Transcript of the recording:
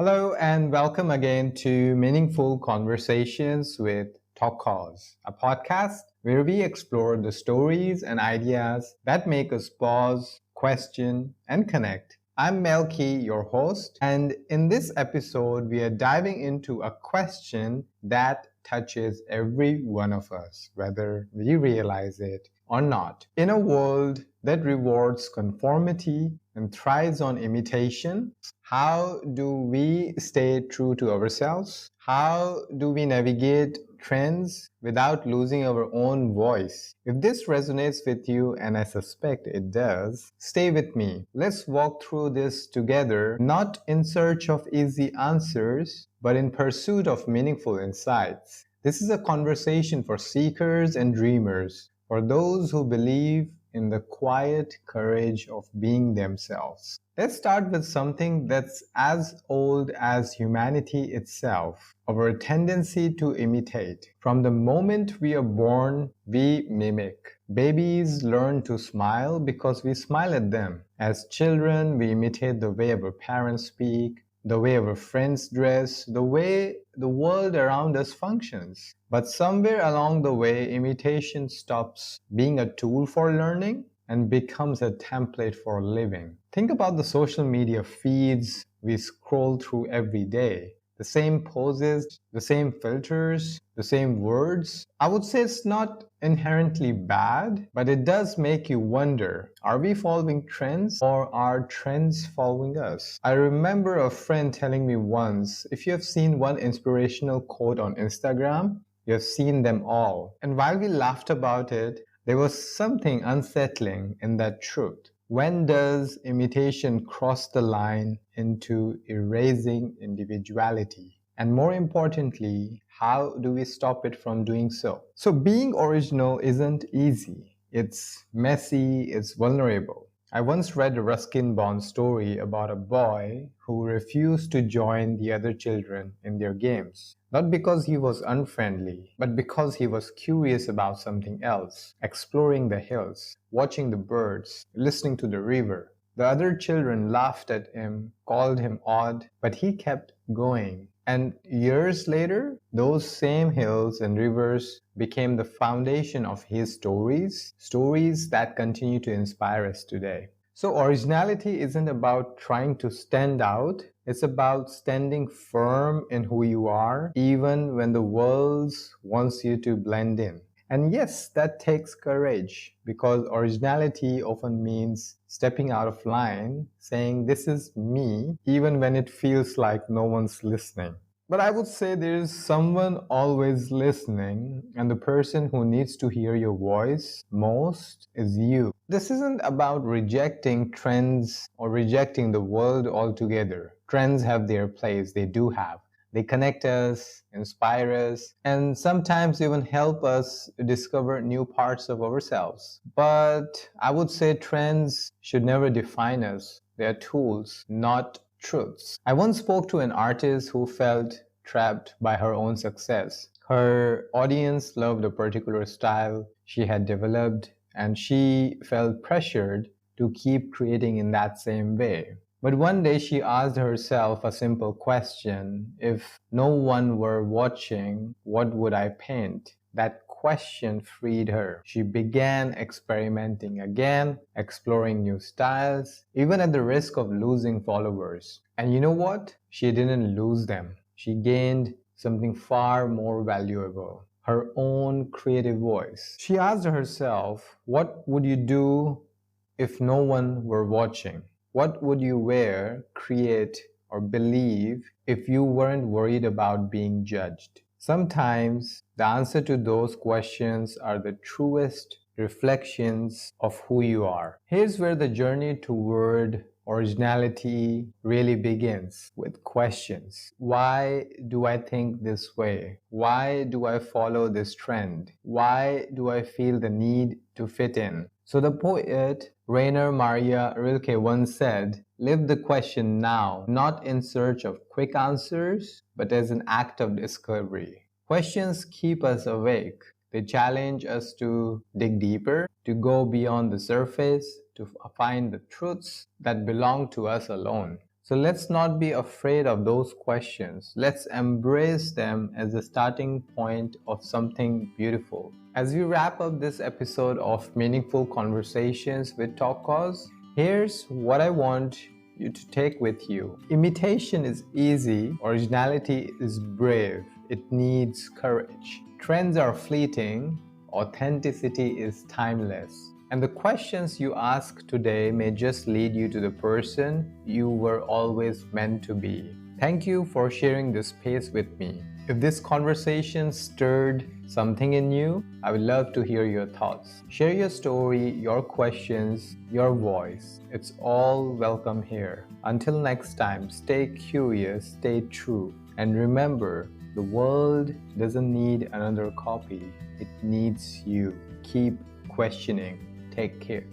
Hello and welcome again to Meaningful Conversations with Talk Cause, a podcast where we explore the stories and ideas that make us pause, question, and connect. I'm Melky, your host, and in this episode, we are diving into a question that touches every one of us, whether we realize it or not. In a world that rewards conformity and thrives on imitation, how do we stay true to ourselves? How do we navigate trends without losing our own voice? If this resonates with you, and I suspect it does, stay with me. Let's walk through this together, not in search of easy answers, but in pursuit of meaningful insights. This is a conversation for seekers and dreamers, for those who believe in the quiet courage of being themselves. Let's start with something that's as old as humanity itself, our tendency to imitate. From the moment we are born, we mimic. Babies learn to smile because we smile at them. As children, we imitate the way our parents speak, the way our friends dress, the way the world around us functions. But somewhere along the way, imitation stops being a tool for learning and becomes a template for living. Think about the social media feeds we scroll through every day. The same poses, the same filters, the same words. I would say it's not inherently bad, but it does make you wonder, are we following trends or are trends following us? I remember a friend telling me once, if you have seen one inspirational quote on Instagram, you have seen them all. And while we laughed about it, there was something unsettling in that truth. When does imitation cross the line into erasing individuality? And more importantly, how do we stop it from doing so? So being original isn't easy. It's messy, it's vulnerable. I once read a Ruskin-Bond story about a boy who refused to join the other children in their games. Not because he was unfriendly, but because he was curious about something else, exploring the hills, watching the birds, listening to the river. The other children laughed at him, called him odd, but he kept going. And years later, those same hills and rivers became the foundation of his stories that continue to inspire us today. So originality isn't about trying to stand out. It's about standing firm in who you are, even when the world wants you to blend in. And yes, that takes courage, because originality often means stepping out of line, saying this is me, even when it feels like no one's listening. But I would say there is someone always listening, and the person who needs to hear your voice most is you. This isn't about rejecting trends or rejecting the world altogether. Trends have their place, they do have. They connect us, inspire us, and sometimes even help us discover new parts of ourselves. But I would say trends should never define us. They are tools, not truths. I once spoke to an artist who felt trapped by her own success. Her audience loved a particular style she had developed, and she felt pressured to keep creating in that same way. But one day she asked herself a simple question: if no one were watching, what would I paint? That question freed her. She began experimenting again, exploring new styles, even at the risk of losing followers. And you know what? She didn't lose them. She gained something far more valuable: her own creative voice. She asked herself, what would you do if no one were watching? What would you wear, create, or believe if you weren't worried about being judged? Sometimes the answer to those questions are the truest reflections of who you are. Here's where the journey toward originality really begins, with questions. Why do I think this way? Why do I follow this trend? Why do I feel the need to fit in? So the poet Rainer Maria Rilke once said, live the question now, not in search of quick answers, but as an act of discovery. Questions keep us awake. They challenge us to dig deeper, to go beyond the surface, to find the truths that belong to us alone. So let's not be afraid of those questions. Let's embrace them as the starting point of something beautiful. As we wrap up this episode of Meaningful Conversations with Talk Cause, here's what I want you to take with you. Imitation is easy, originality is brave. It needs courage. Trends are fleeting, authenticity is timeless. And the questions you ask today may just lead you to the person you were always meant to be. Thank you for sharing this space with me. If this conversation stirred something in you, I would love to hear your thoughts. Share your story, your questions, your voice. It's all welcome here. Until next time, stay curious, stay true, and remember, the world doesn't need another copy. It needs you. Keep questioning. Take care.